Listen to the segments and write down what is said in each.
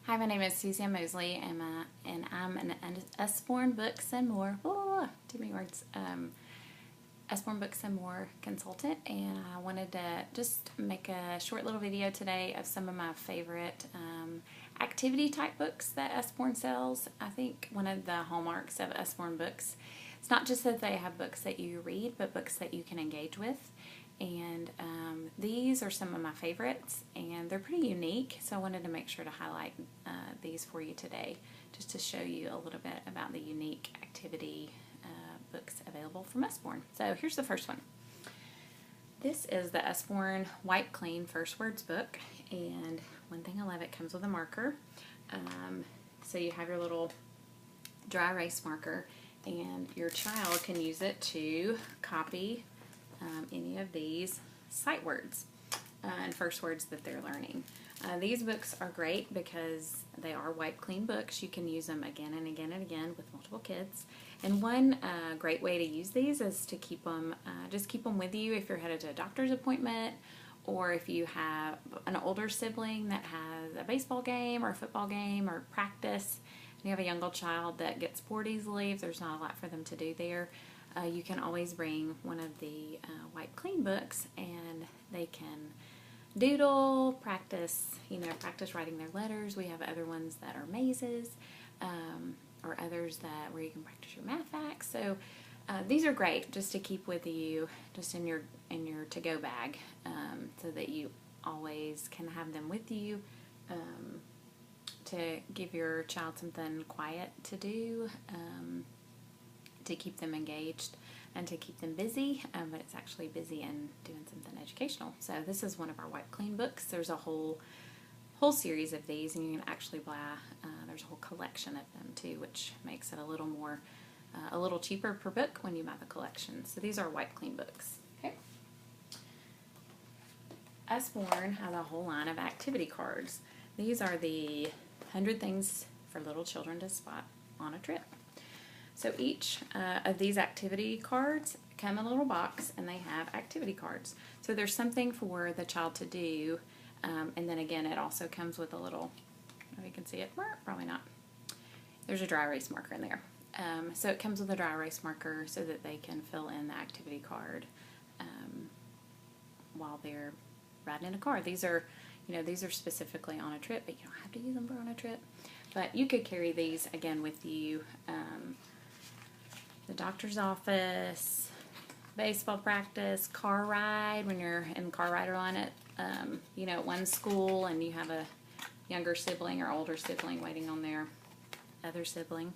Hi, my name is Suzanne Mosley, and I'm an Usborne Books and More, too many words, Usborne Books and More consultant, and I wanted to just make a short little video today of some of my favorite activity type books that Usborne sells. I think one of the hallmarks of Usborne Books, it's not just that they have books that you read, but books that you can engage with. And these are some of my favorites, and they're pretty unique, so I wanted to make sure to highlight these for you today, just to show you a little bit about the unique activity books available from Usborne. So here's the first one. This is the Usborne Wipe Clean First Words book, and one thing I love, it comes with a marker. So you have your little dry erase marker, and your child can use it to copy any of these sight words and first words that they're learning. These books are great because they are wipe clean books. You can use them again and again and again with multiple kids. And one great way to use these is to keep them, just keep them with you if you're headed to a doctor's appointment, or if you have an older sibling that has a baseball game or a football game or practice, and you have a younger child that gets bored easily, if there's not a lot for them to do there. You can always bring one of the wipe clean books, and they can doodle, practice, practice writing their letters. We have other ones that are mazes, or others that where you can practice your math facts. So these are great just to keep with you, just in your to-go bag, so that you always can have them with you, to give your child something quiet to do, to keep them engaged and to keep them busy, but it's actually busy and doing something educational. So this is one of our wipe clean books. There's a whole series of these, and you can actually buy, there's a whole collection of them too, which makes it a little cheaper per book when you buy the collection. So these are wipe clean books. Okay. Usborne has a whole line of activity cards. These are the 100 things for little children to spot on a trip. So each of these activity cards come in a little box, and they have activity cards. So there's something for the child to do, and then again it also comes with a little, if you can see it, probably not. There's a dry erase marker in there. So it comes with a dry erase marker so that they can fill in the activity card while they're riding in a car. These are specifically on a trip, but you don't have to use them for on a trip. But you could carry these again with you. The doctor's office, baseball practice, car ride, when you're in car rider on it, at one school and you have a younger sibling or older sibling waiting on their other sibling.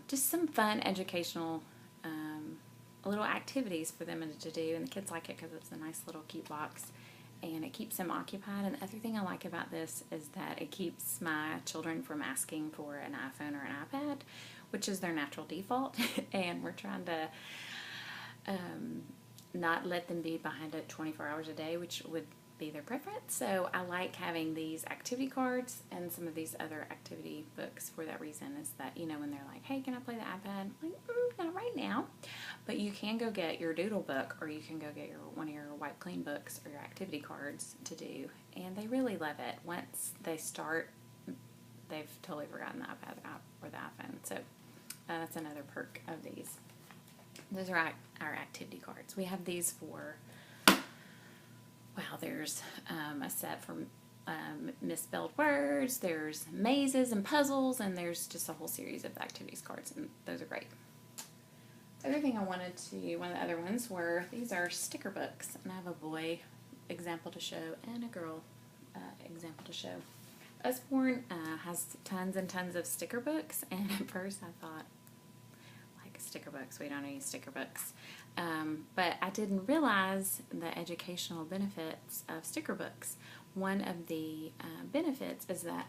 Just some fun, educational, little activities for them to do, and the kids like it because it's a nice little cute box, and it keeps them occupied. And the other thing I like about this is that it keeps my children from asking for an iPhone or an iPad, which is their natural default, and we're trying to not let them be behind it 24 hours a day, which would be their preference. So I like having these activity cards and some of these other activity books for that reason, is that, when they're like, hey, can I play the iPad? I'm like, not right now. But you can go get your doodle book, or you can go get one of your wipe clean books or your activity cards to do, and they really love it. Once they start, they've totally forgotten the iPad or the iPhone. So that's another perk of these. Those are our activity cards. We have these for, there's a set for misspelled words, there's mazes and puzzles, and there's just a whole series of activities cards, and those are great. The other thing one of the other ones were, these are sticker books, and I have a boy example to show and a girl example to show. Usborne has tons and tons of sticker books, and at first I thought, sticker books, we don't need sticker books, but I didn't realize the educational benefits of sticker books. One of the benefits is that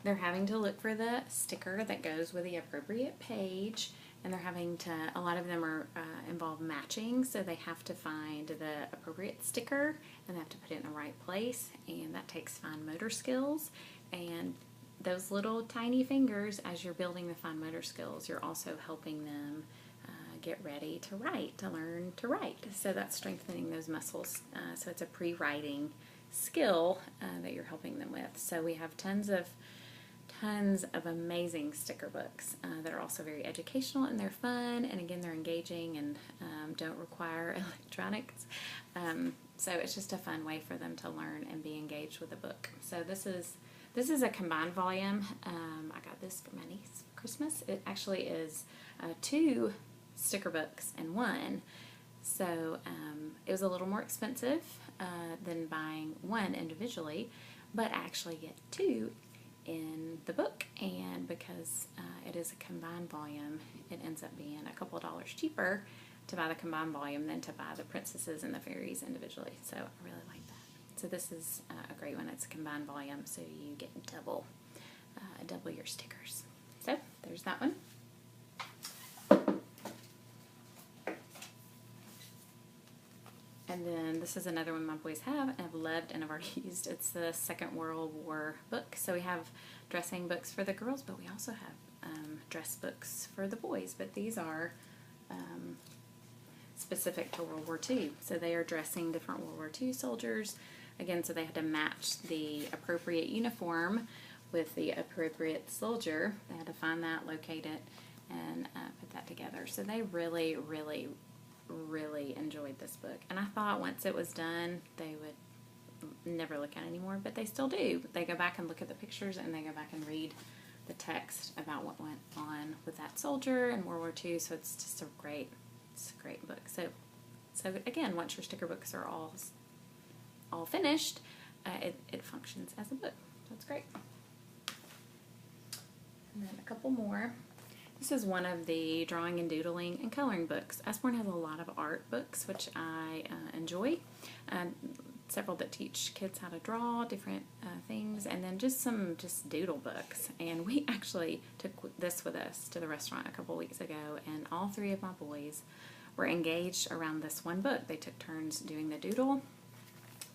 they're having to look for the sticker that goes with the appropriate page, and they're having to, a lot of them are involve matching, so they have to find the appropriate sticker and they have to put it in the right place, and that takes fine motor skills. And those little tiny fingers, as you're building the fine motor skills, you're also helping them get ready to learn to write. So that's strengthening those muscles. So it's a pre-writing skill that you're helping them with. So we have tons of amazing sticker books that are also very educational, and they're fun, and again they're engaging, and don't require electronics. So it's just a fun way for them to learn and be engaged with a book. So this is a combined volume. I got this for my niece for Christmas. It actually is 2 sticker books in one. So it was a little more expensive than buying one individually, but I actually get 2 in the book, and because it is a combined volume, it ends up being a couple of dollars cheaper to buy the combined volume than to buy the princesses and the fairies individually. So I really like that. So this is a great one. It's a combined volume, so you get double your stickers. So there's that one. And then this is another one my boys have, and I've loved and I've already used. It's the Second World War book. So we have dressing books for the girls, but we also have dress books for the boys. But these are specific to World War II. So they are dressing different World War II soldiers. Again, so they had to match the appropriate uniform with the appropriate soldier. They had to find that, locate it, and put that together. So they really, really, really enjoyed this book. And I thought once it was done, they would never look at it anymore, but they still do. They go back and look at the pictures, and they go back and read the text about what went on with that soldier in World War II. So it's just a great book. So again, once your sticker books are all finished, it functions as a book. So it's great. And then a couple more. This is one of the drawing and doodling and coloring books. Usborne has a lot of art books, which I enjoy. Several that teach kids how to draw different things, and then just some doodle books. And we actually took this with us to the restaurant a couple weeks ago, and all 3 of my boys were engaged around this one book. They took turns doing the doodle,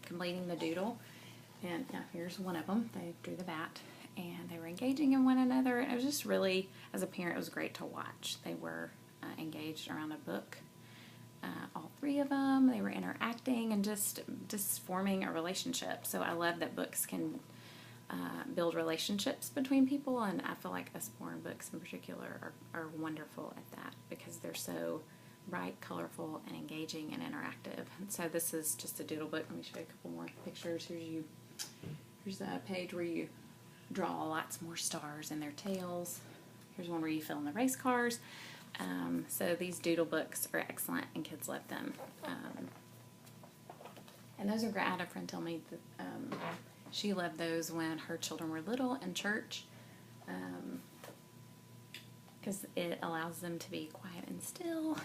completing the doodle, and now here's one of them. They drew the bat, and they were engaging in one another, and it was just really, as a parent, it was great to watch. They were engaged around a book, all 3 of them. They were interacting and just forming a relationship. So I love that books can build relationships between people, and I feel like Usborne books in particular are wonderful at that, because they're so bright, colorful, and engaging and interactive. And so this is just a doodle book. Let me show you a couple more pictures. Here's a page where you draw lots more stars and their tails. Here's one where you fill in the race cars. So these doodle books are excellent, and kids love them. And those are great. I had a friend tell me that she loved those when her children were little in church, because it allows them to be quiet and still,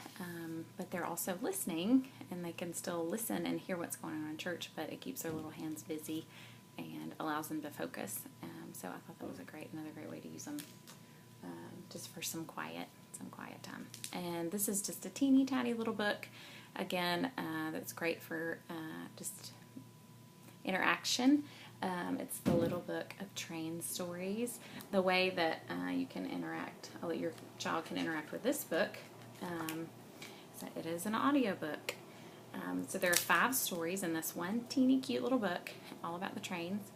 but they're also listening, and they can still listen and hear what's going on in church, but it keeps their little hands busy and allows them to focus. So I thought that was another great way to use them, just for some quiet time. And this is just a teeny tiny little book, again, that's great for just interaction. It's the Little Book of Train Stories. The way that you can interact, your child can interact with this book, so it is an audiobook. So there are 5 stories in this one teeny cute little book, all about the trains,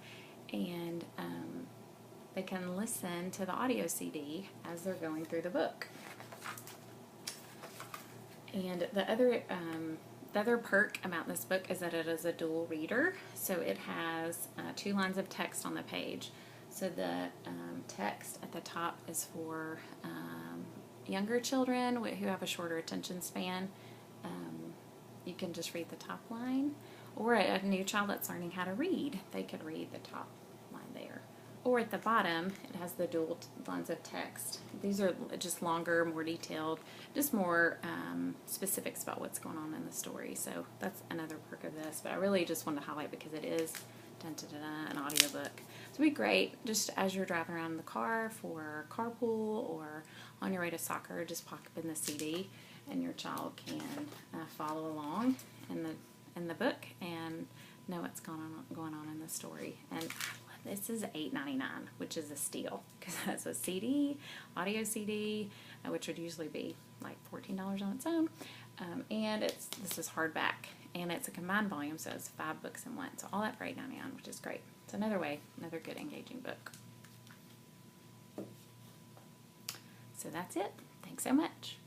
and they can listen to the audio CD as they're going through the book. And the other perk about this book is that it is a dual reader, so it has 2 lines of text on the page. So the text at the top is for younger children who have a shorter attention span. You can just read the top line, or a new child that's learning how to read, they could read the top line there. Or at the bottom, it has the dual lines of text. These are just longer, more detailed, just more specifics about what's going on in the story. So that's another perk of this. But I really just wanted to highlight because it is an audiobook. So it'd be great just as you're driving around in the car for carpool or on your way to soccer, just pop in the CD and your child can follow along in the book and know what's going on in the story. And this is $8.99, which is a steal, because that's a CD, audio CD, which would usually be like $14 on its own. And this is hardback, and it's a combined volume, so it's 5 books in one. So all that for $8.99, which is great. It's another way, another good engaging book. So that's it. Thanks so much.